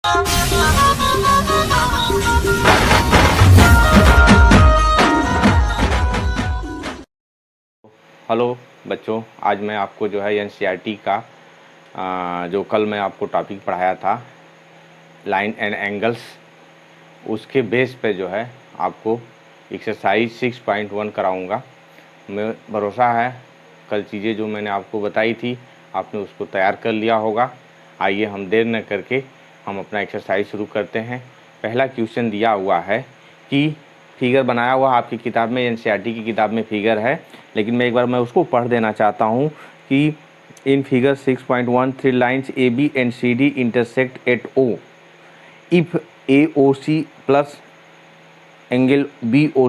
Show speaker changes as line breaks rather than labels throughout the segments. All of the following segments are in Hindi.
हेलो बच्चों, आज मैं आपको जो है एनसीईआरटी का जो कल मैं आपको टॉपिक पढ़ाया था लाइन एंड एंगल्स, उसके बेस पे जो है आपको एक्सरसाइज 6.1 कराऊंगा। मैं भरोसा है कल चीज़ें जो मैंने आपको बताई थी आपने उसको तैयार कर लिया होगा। आइए हम देर न करके हम अपना एक्सरसाइज शुरू करते हैं। पहला क्वेश्चन दिया हुआ है कि फिगर बनाया हुआ आपकी किताब में, एनसीईआरटी की किताब में फिगर है, लेकिन मैं एक बार मैं उसको पढ़ देना चाहता हूँ कि in figure 6.1 3 lines A B and C D intersect at O if A O C plus angle B O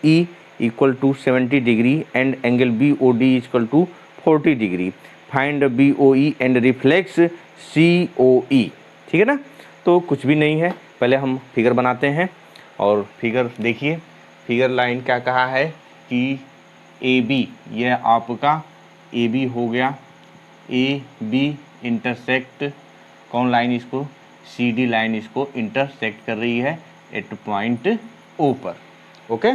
E equal to 70 degree and angle B O D equal to 40 degree. Find B O E and reflex C O E. ठीक है ना। तो कुछ भी नहीं है, पहले हम फिगर बनाते हैं और फिगर देखिए। फिगर लाइन क्या कहा है कि ए बी, यह आपका ए बी हो गया। ए बी इंटरसेक्ट कौन लाइन, इसको सी डी लाइन इसको इंटरसेक्ट कर रही है एट पॉइंट ओ पर। ओके,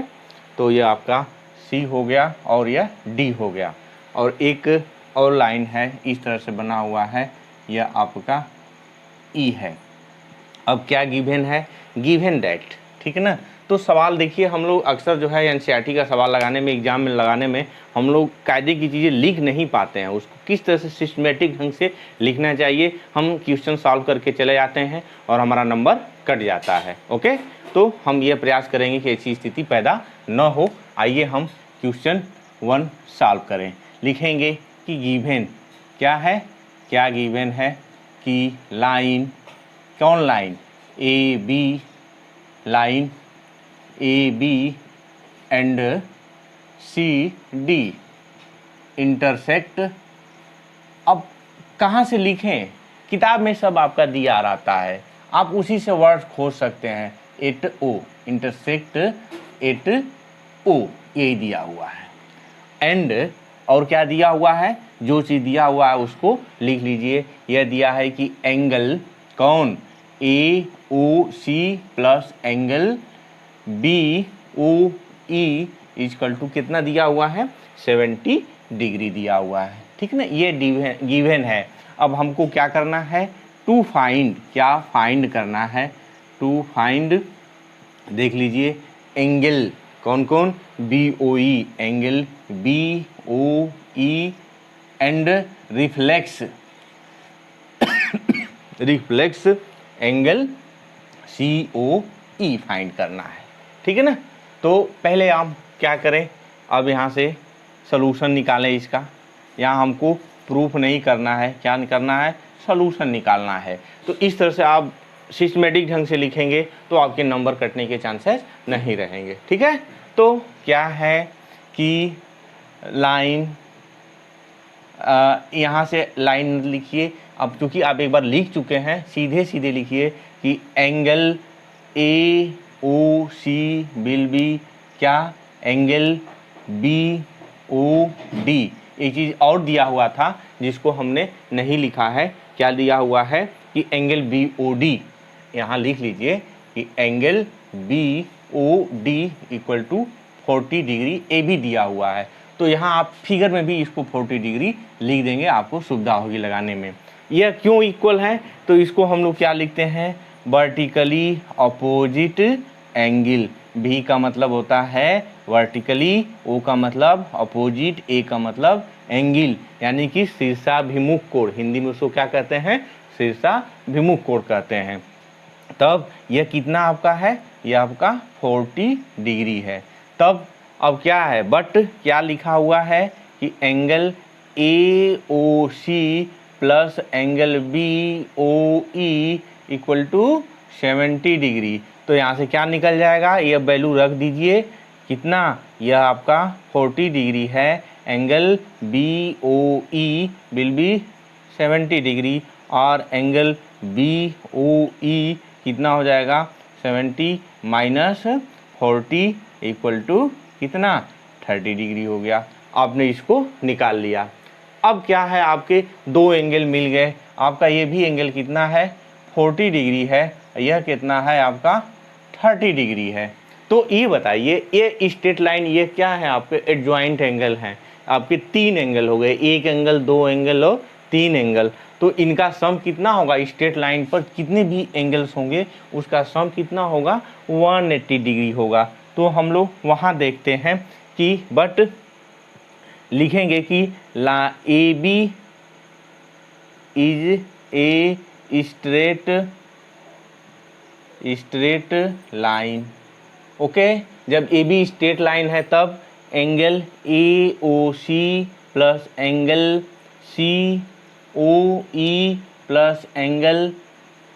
तो ये आपका सी हो गया और यह डी हो गया। और एक और लाइन है इस तरह से बना हुआ है, यह आपका ई है। अब क्या गिवन है, गिवन दैट। ठीक है ना। तो सवाल देखिए, हम लोग अक्सर जो है एनसीईआरटी का सवाल लगाने में, एग्जाम में लगाने में हम लोग कायदे की चीज़ें लिख नहीं पाते हैं। उसको किस तरह से सिस्टमेटिक ढंग से लिखना चाहिए, हम क्वेश्चन सॉल्व करके चले जाते हैं और हमारा नंबर कट जाता है। ओके, तो हम ये प्रयास करेंगे कि ऐसी स्थिति पैदा न हो। आइए हम क्वेश्चन 1 सॉल्व करें। लिखेंगे कि गिवन क्या है, क्या गिवन है कि लाइन, कौन line, A B line, A B and C D intersect. अब कहाँ से लिखें, किताब में सब आपका दिया रहता है, आप उसी से वर्ड खोज सकते हैं। एट ओ, इंटरसेक्ट एट ओ, यही दिया हुआ है। एंड और क्या दिया हुआ है, जो चीज़ दिया हुआ है उसको लिख लीजिए। यह दिया है कि एंगल कौन, A O C plus angle B O E equal to कितना दिया हुआ है, 70 डिग्री दिया हुआ है। ठीक है ना, ये गिवन है। अब हमको क्या करना है, टू फाइंड, क्या फाइंड करना है, टू फाइंड, देख लीजिए एंगल कौन कौन, B O E, angle B O E and reflex reflex angle C O E find करना है। ठीक है ना। तो पहले आप क्या करें, अब यहाँ से सॉल्यूशन निकालें इसका। यहाँ हमको प्रूफ नहीं करना है, क्या करना है, सॉल्यूशन निकालना है। तो इस तरह से आप सिस्टमेटिक ढंग से लिखेंगे तो आपके नंबर कटने के चांसेस नहीं रहेंगे। ठीक है। तो क्या है कि लाइन, यहाँ से लाइन लिखिए। अब चूँकि आप एक बार लिख चुके हैं, सीधे सीधे लिखिए कि angle A O C will be क्या, एंगल बी ओ डी। एक चीज़ और दिया हुआ था जिसको हमने नहीं लिखा है, क्या दिया हुआ है कि एंगल बी ओ डी, यहाँ लिख लीजिए कि angle B O D equal to 40 degree ए भी दिया हुआ है। तो यहाँ आप फिगर में भी इसको 40 डिग्री लिख देंगे, आपको सुविधा होगी लगाने में। यह क्यों इक्वल है, तो इसको हम लोग क्या लिखते हैं, वर्टिकली अपोजिट एंगल। भी का मतलब होता है वर्टिकली, ओ का मतलब अपोजिट, ए का मतलब एंगल, यानी कि शीर्षाभिमुख कोण। हिंदी में उसको क्या कहते हैं, शीर्षाभिमुख कोण कहते हैं। तब यह कितना आपका है, यह आपका 40 डिग्री है। तब अब क्या है, बट क्या लिखा हुआ है कि angle A O C plus angle B O E equal to 70 degree. तो यहाँ से क्या निकल जाएगा, यह वैल्यू रख दीजिए, कितना, यह आपका 40 डिग्री है, angle B O E will be 70 degree और एंगल बी ओ ई कितना हो जाएगा, 70 माइनस 40 इक्वल टू कितना, 30 डिग्री हो गया। आपने इसको निकाल लिया। अब क्या है, आपके दो एंगल मिल गए। आपका ये भी एंगल कितना है, 40 डिग्री है, यह कितना है आपका 30 डिग्री है। तो ये बताइए ये स्ट्रेट लाइन ये क्या है आपके एडजॉइंट एंगल हैं, आपके 3 एंगल हो गए, 1 एंगल 2 एंगल और 3 एंगल। तो इनका सम कितना होगा, स्ट्रेट लाइन पर कितने भी एंगल्स होंगे उसका सम कितना होगा 180 डिग्री होगा। तो हम लोग वहाँ देखते हैं कि बट लिखेंगे कि A B is a straight line. Okay, जब ए बी स्ट्रेट लाइन है तब angle A O C plus angle C O E plus angle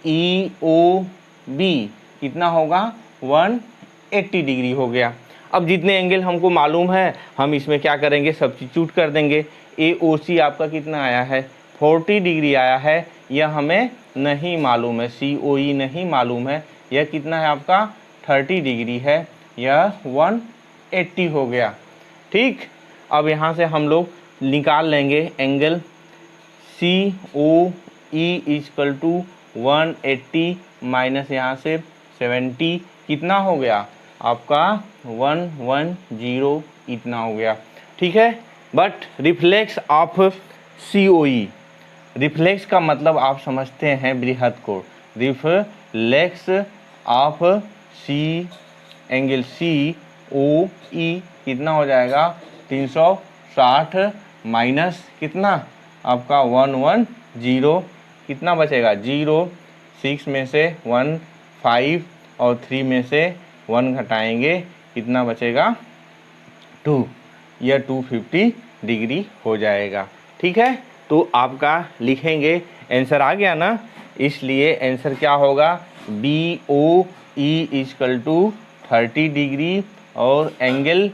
E O B कितना होगा 180 डिग्री हो गया। अब जितने एंगल हमको मालूम है हम इसमें क्या करेंगे, सब्स्टिट्यूट कर देंगे। ए ओ सी आपका कितना आया है 40 डिग्री आया है, यह हमें नहीं मालूम है, सी ओ ई नहीं मालूम है, यह कितना है आपका 30 डिग्री है, यह 180 हो गया। ठीक, अब यहाँ से हम लोग निकाल लेंगे angle C O E equal to 180 minus यहाँ से 70 कितना हो गया आपका 110 इतना हो गया। ठीक है, but reflex of C O E, reflex का मतलब आप समझते हैं बृहद कोण, reflex of C angle C O E कितना हो जाएगा 360 माइनस कितना आपका 110 कितना बचेगा 0, 6 में से 1 5 और 3 में से 1 घटाएंगे कितना बचेगा 2, यह 250 डिग्री हो जाएगा। ठीक है, तो आपका लिखेंगे आंसर आ गया ना, इसलिए आंसर क्या होगा B O E equal to 30 degree और angle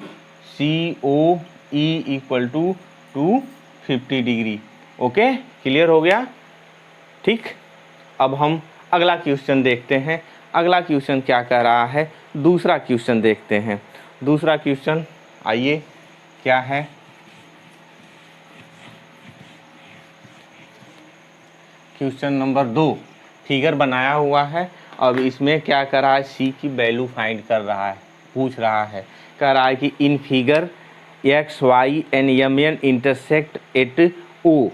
C O E equal to 250 degree. Okay, clear हो गया। ठीक, अब हम अगला क्वेश्चन देखते हैं। अगला क्वेश्चन क्या कह रहा है, दूसरा क्वेश्चन देखते हैं। दूसरा क्वेश्चन आइए क्या है, क्वेश्चन नंबर 2 फिगर बनाया हुआ है। अब इसमें क्या कर रहा है, सी की वैल्यू फाइंड कर रहा है, पूछ रहा है, कह रहा है कि in figure X Y and M N intersect at O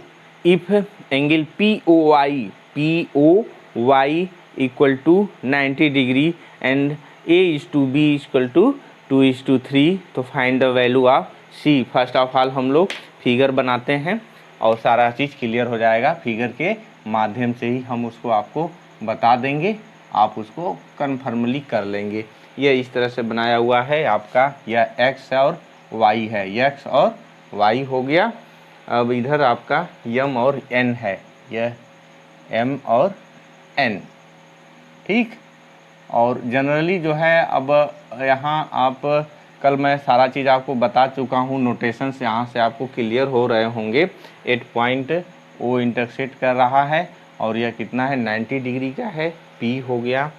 if angle P O Y equal to 90 degree and A is to B equal to 2:3, तो find the value of C. First of all हम लोग फिगर बनाते हैं और सारा चीज़ क्लियर हो जाएगा, फिगर के माध्यम से ही हम उसको आपको बता देंगे, आप उसको कन्फर्मली कर लेंगे। ये इस तरह से बनाया हुआ है आपका, यह एक्स और वाई है, एक्स और वाई हो गया। अब इधर आपका एम और एन है, यह एम और एन। ठीक, और जनरली जो है अब यहाँ आप कल मैं सारा चीज़ आपको बता चुका हूँ, नोटेशन से यहाँ से आपको क्लियर हो रहे होंगे। 8 पॉइंट ओ इंटरसेक्ट कर रहा है और यह कितना है 90 डिग्री का है, पी हो गया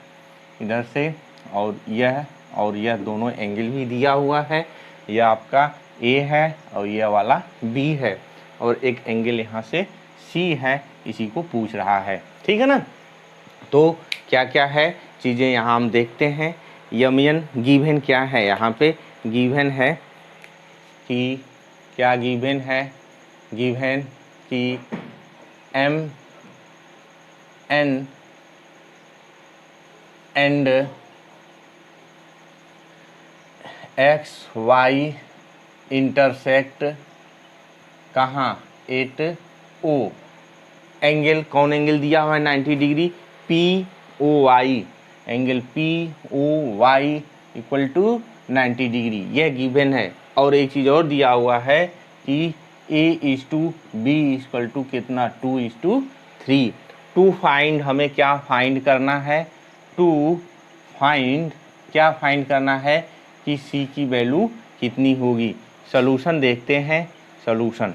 इधर से, और यह दोनों एंगल भी दिया हुआ है, यह आपका ए है और यह वाला बी है, और एक एंगल यहाँ से सी है, इसी को पूछ रहा है। ठीक है ना, तो क्या क्या है चीज़ें यहाँ हम देखते हैं। यमियन गिवन क्या है, यहाँ पे गिवन है कि क्या गिवन है, गिवन कि M N and X Y intersect कहाँ एट ओ, एंगल कौन एंगल दिया हुआ है 90 degree, P O Y, angle P O Y equal to 90 degree, यह गिवन है। और एक चीज़ और दिया हुआ है कि A is to B equal to कितना 2:3। टू फाइंड, हमें क्या फाइंड करना है, टू फाइंड क्या फाइंड करना है कि सी की वैल्यू कितनी होगी। सॉल्यूशन देखते हैं, सॉल्यूशन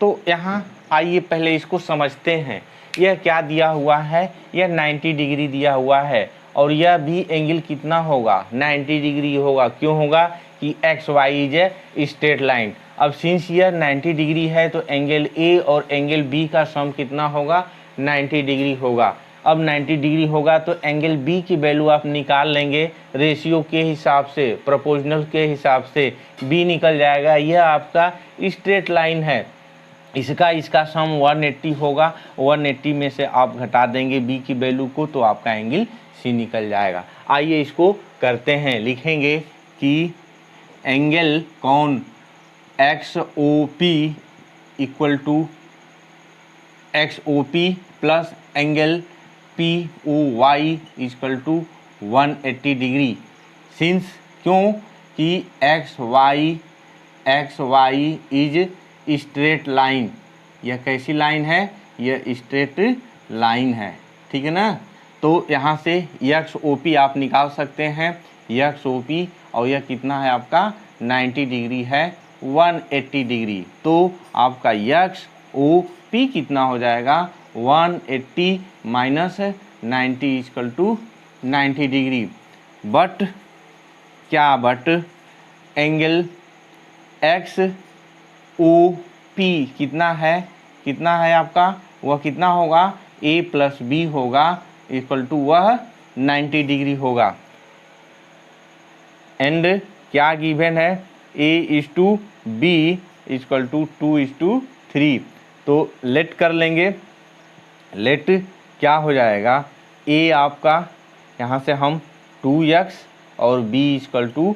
तो यहाँ आइए पहले इसको समझते हैं। यह क्या दिया हुआ है, यह 90 डिग्री दिया हुआ है और यह भी एंगल कितना होगा 90 डिग्री होगा। क्यों होगा कि X Y is a straight line. अब सिंस यह 90 डिग्री है तो एंगल ए और एंगल बी का सम कितना होगा 90 डिग्री होगा। अब 90 डिग्री होगा तो एंगल बी की वैल्यू आप निकाल लेंगे रेशियो के हिसाब से, प्रोपोर्शनल के हिसाब से बी निकल जाएगा। यह आपका स्ट्रेट लाइन है, इसका सम 180 होगा, 180 में से आप घटा देंगे बी की वैल्यू को तो आपका एंगल सी निकल जाएगा। आइए इसको करते हैं, लिखेंगे कि एंगल कौन X O P equal to X O P plus angle P O Y equal to 180 degree. Since क्यों कि X Y is straight line, यह कैसी लाइन है, यह स्ट्रेट लाइन है, ठीक है ना। तो यहाँ से एक्स ओ पी आप निकाल सकते हैं, एक्स ओ पी, और यह कितना है आपका 90 डिग्री है, 180 डिग्री। तो आपका एक्स ओ पी कितना हो जाएगा 180 minus 90 equal to 90 degree. But angle X O P कितना है आपका, वह कितना होगा ए प्लस बी होगा इक्वल टू वह 90 डिग्री होगा। एंड क्या गिवन है, A is to B equal to 2:3। तो लेट कर लेंगे, लेट क्या हो जाएगा, ए आपका यहाँ से हम 2x और b equal to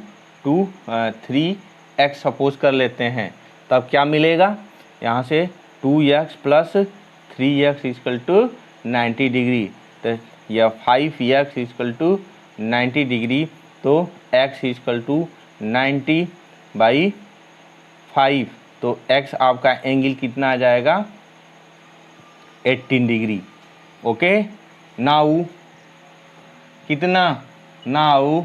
3x suppose कर लेते हैं, तब क्या मिलेगा, यहाँ से 2x plus 3x equal to 90 degree, तो यह 5x इक्वल टू 90 डिग्री। तो x इक्वल टू 90/5, तो x आपका एंगल कितना आ जाएगा 18 डिग्री। ओके, नाउ कितना, now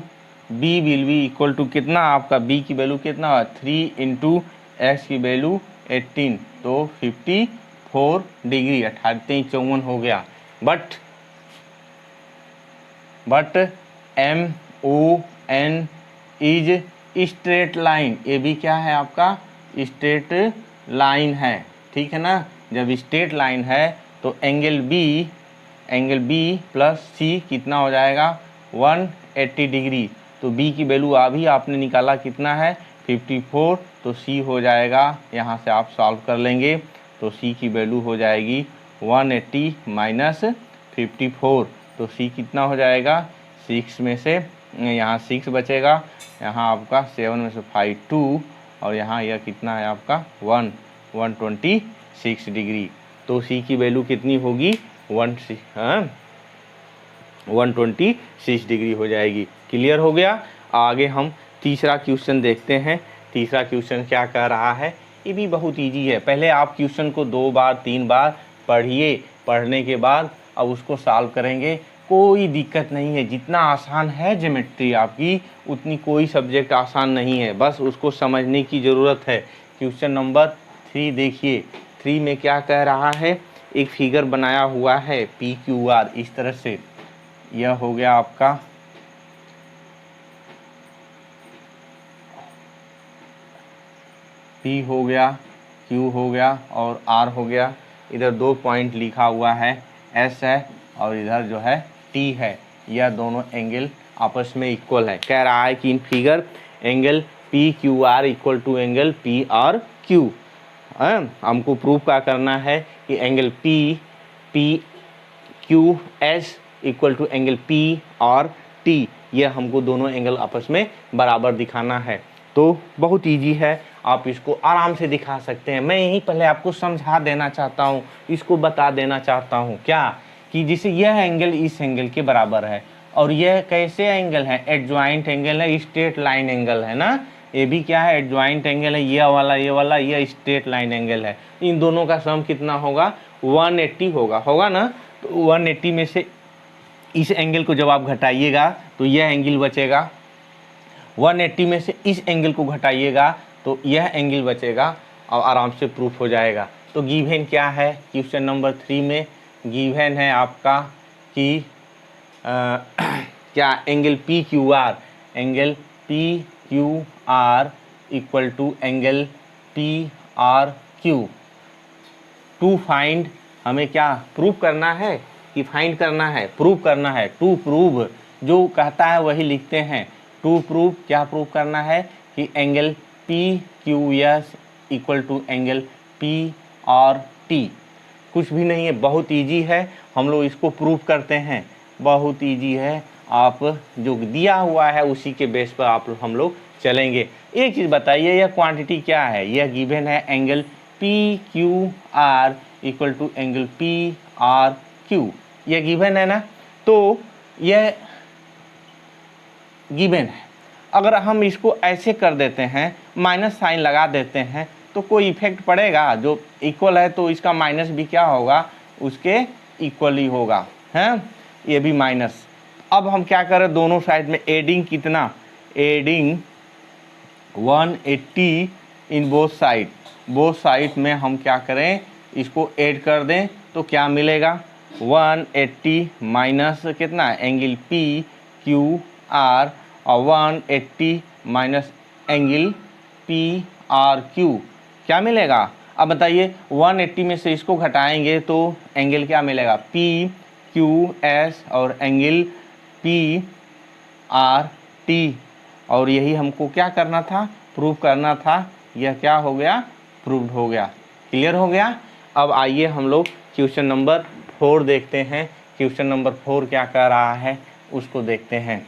b will be equal to कितना, आपका b की वैल्यू कितना, 3 इंटू एक्स की वैल्यू 18, तो 54 डिग्री, 58-54 हो गया। But M O N is straight line, ये भी क्या है आपका स्ट्रेट लाइन है, ठीक है ना। जब स्ट्रेट लाइन है तो एंगल बी प्लस सी कितना हो जाएगा 180 डिग्री। तो बी की वैल्यू अभी आपने निकाला कितना है 54, तो सी हो जाएगा, यहाँ से आप सॉल्व कर लेंगे तो सी की वैल्यू हो जाएगी 180 माइनस 54, तो सी कितना हो जाएगा 6 में से यहाँ 6 बचेगा, यहाँ आपका 7 में से 5 2, और यहाँ यह कितना है आपका 126 डिग्री। तो सी की वैल्यू कितनी होगी 126 डिग्री हो जाएगी। क्लियर हो गया। आगे हम तीसरा क्वेश्चन देखते हैं। तीसरा क्वेश्चन क्या कह रहा है, ये भी बहुत इजी है। पहले आप क्वेश्चन को 2 बार 3 बार पढ़िए, पढ़ने के बाद अब उसको सॉल्व करेंगे, कोई दिक्कत नहीं है। जितना आसान है ज्योमेट्री आपकी, उतनी कोई सब्जेक्ट आसान नहीं है, बस उसको समझने की ज़रूरत है। क्वेश्चन नंबर 3 देखिए, 3 में क्या कह रहा है, एक फिगर बनाया हुआ है PQR इस तरह से, यह हो गया आपका P हो गया, Q हो गया और R हो गया। इधर 2 पॉइंट लिखा हुआ है, S है और इधर जो है T है। यह दोनों एंगल आपस में इक्वल है। कह रहा है कि in figure angle PQR equal to angle PRQ। हमको प्रूफ क्या करना है कि angle PQS equal to angle PRT, यह हमको दोनों एंगल आपस में बराबर दिखाना है। तो बहुत इजी है, आप इसको आराम से दिखा सकते हैं। मैं यही पहले आपको समझा देना चाहता हूँ, इसको बता देना चाहता हूँ क्या, कि जैसे यह एंगल इस एंगल के बराबर है और यह कैसे एंगल है, एडजॉइंट एंगल है, स्ट्रेट लाइन एंगल है ना। ये भी क्या है, एडजॉइंट एंगल है, ये वाला ये स्ट्रेट लाइन एंगल है। इन दोनों का सम कितना होगा 180 होगा ना। तो 180 में से इस एंगल को जब आप घटाइएगा तो यह एंगल बचेगा, 180 में से इस एंगल को घटाइएगा तो यह एंगल बचेगा और आराम से प्रूफ हो जाएगा। तो गिवन क्या है, क्वेश्चन नंबर 3 में गिवन है आपका कि क्या angle PQR equal to angle PRQ। To find, हमें क्या प्रूफ करना है कि फाइंड करना है, प्रूव करना है। टू प्रूव जो कहता है वही लिखते हैं। टू प्रूव क्या प्रूव करना है कि angle P Q S equal to angle P और टी। कुछ भी नहीं है, बहुत इजी है, हम लोग इसको प्रूव करते हैं, बहुत इजी है। आप जो दिया हुआ है उसी के बेस पर हम लोग चलेंगे। एक चीज़ बताइए, यह क्वांटिटी क्या है? यह गिवन है angle P Q R equal to angle P R Q, यह गिवन है ना। तो यह गिवन है। अगर हम इसको ऐसे कर देते हैं, माइनस साइन लगा देते हैं, तो कोई इफेक्ट पड़ेगा? जो इक्वल है तो इसका माइनस भी क्या होगा, उसके इक्वल ही होगा, है ये भी माइनस। अब हम क्या करें, दोनों साइड में एडिंग कितना, एडिंग 180 इन बोथ साइड में हम क्या करें, इसको ऐड कर दें तो क्या मिलेगा, 180 माइनस कितना एंगल पी क्यू आर और 180 minus angle P R Q, क्या मिलेगा? अब बताइए 180 में से इसको घटाएंगे तो एंगल क्या मिलेगा, पी क्यू एस और एंगल पी आर टी। और यही हमको क्या करना था, प्रूव करना था। यह क्या हो गया, प्रूव्ड हो गया। क्लियर हो गया। अब आइए हम लोग क्वेश्चन नंबर 4 देखते हैं। क्वेश्चन नंबर 4 क्या कह रहा है उसको देखते हैं।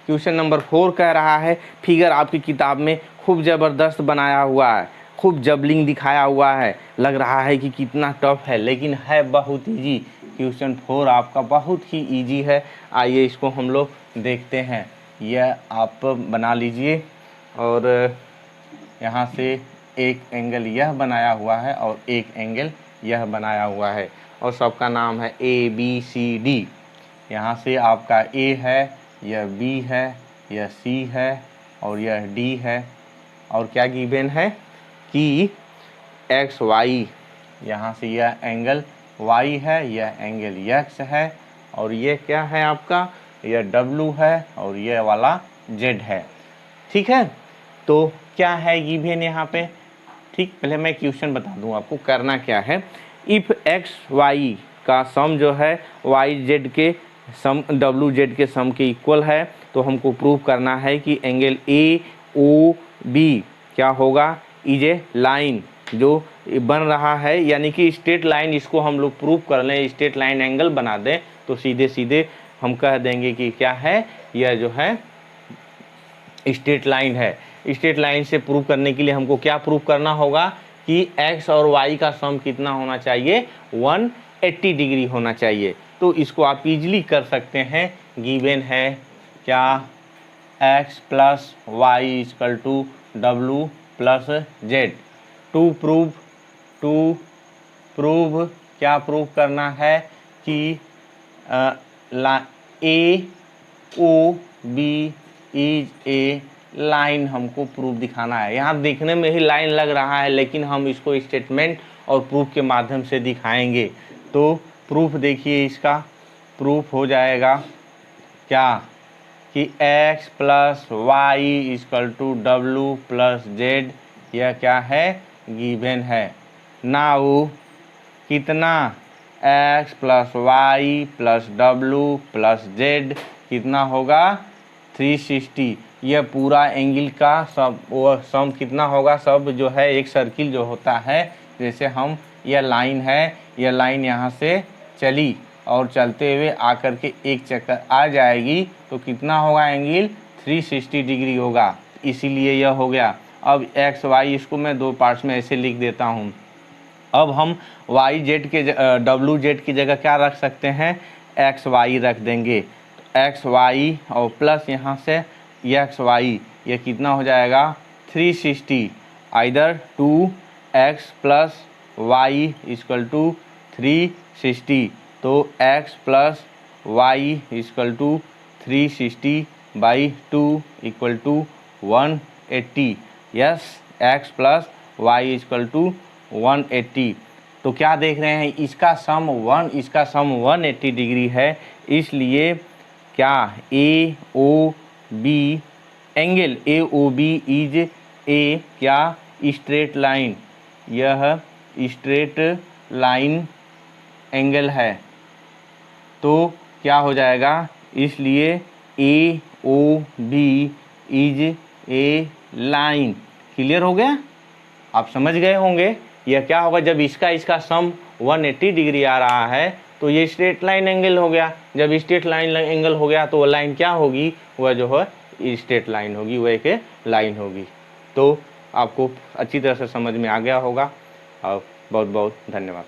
क्वेश्चन नंबर 4 कह रहा है, फिगर आपकी किताब में खूब ज़बरदस्त बनाया हुआ है, खूब जबलिंग दिखाया हुआ है, लग रहा है कि कितना टफ है, लेकिन है बहुत इजी। क्वेश्चन 4 आपका बहुत ही इजी है। आइए इसको हम लोग देखते हैं। यह आप बना लीजिए और यहाँ से एक एंगल यह बनाया हुआ है और एक एंगल यह बनाया हुआ है और सबका नाम है ABCD। यहाँ से आपका A है, यह B है, यह C है और यह D है। और क्या गिवन है कि XY, यहाँ से यह एंगल Y है, यह एंगल X है और ये क्या है आपका, यह W है और यह वाला Z है। ठीक है, तो क्या है गिवन यहाँ पे। ठीक, पहले मैं क्वेश्चन बता दूँ आपको करना क्या है। इफ़ XY का सम जो है YZ के सम WZ के सम के इक्वल है, तो हमको प्रूव करना है कि एंगल AOB क्या होगा, इज ए लाइन जो बन रहा है, यानी कि स्ट्रेट लाइन। इसको हम लोग प्रूव कर लें, स्ट्रेट लाइन एंगल बना दें तो सीधे सीधे हम कह देंगे कि क्या है, यह जो है स्ट्रेट लाइन है। स्ट्रेट लाइन से प्रूव करने के लिए हमको क्या प्रूव करना होगा कि x और y का सम कितना होना चाहिए, 180 डिग्री होना चाहिए। तो इसको आप इजीली कर सकते हैं। गिवन है क्या, x plus Y equal to W plus Z. To prove क्या प्रूव करना है कि AOB इज ए लाइन, हमको प्रूफ दिखाना है। यहाँ देखने में ही लाइन लग रहा है, लेकिन हम इसको स्टेटमेंट और प्रूफ के माध्यम से दिखाएंगे। तो प्रूफ देखिए, इसका प्रूफ हो जाएगा क्या कि x plus Y equal to W plus Z, यह क्या है, गिवन है। नाउ कितना, x plus Y plus W plus Z कितना होगा, 360। यह पूरा एंगल का सम कितना होगा, सब जो है एक सर्किल जो होता है, जैसे हम यह लाइन है, यह लाइन यहाँ से चली और चलते हुए आकर के एक चक्कर आ जाएगी तो कितना होगा एंगल, 360 डिग्री होगा, इसीलिए यह हो गया। अब एक्स वाई इसको मैं दो पार्ट्स में ऐसे लिख देता हूँ। अब हम वाई जेड के डब्लू जेड की जगह क्या रख सकते हैं, एक्स वाई रख देंगे। एक्स वाई और प्लस यहाँ से एक्स वाई, ये कितना हो जाएगा, 360। Either 2x plus Y equal to 360। तो x plus Y equal to 360/2 equal to 180। Yes, x plus Y equal to 180। तो क्या देख रहे हैं, इसका सम 180 डिग्री है, इसलिए क्या AOB angle AOB is a क्या, स्ट्रेट लाइन। यह स्ट्रेट लाइन एंगल है, तो क्या हो जाएगा, इसलिए A O B is a line. Clear हो गया, आप समझ गए होंगे। यह क्या होगा, जब इसका सम 180 डिग्री आ रहा है तो ये स्ट्रेट लाइन एंगल हो गया। जब स्ट्रेट लाइन एंगल हो गया तो वह लाइन क्या होगी, वह जो है स्ट्रेट लाइन होगी, वह एक लाइन होगी। तो आपको अच्छी तरह से समझ में आ गया होगा और बहुत बहुत धन्यवाद।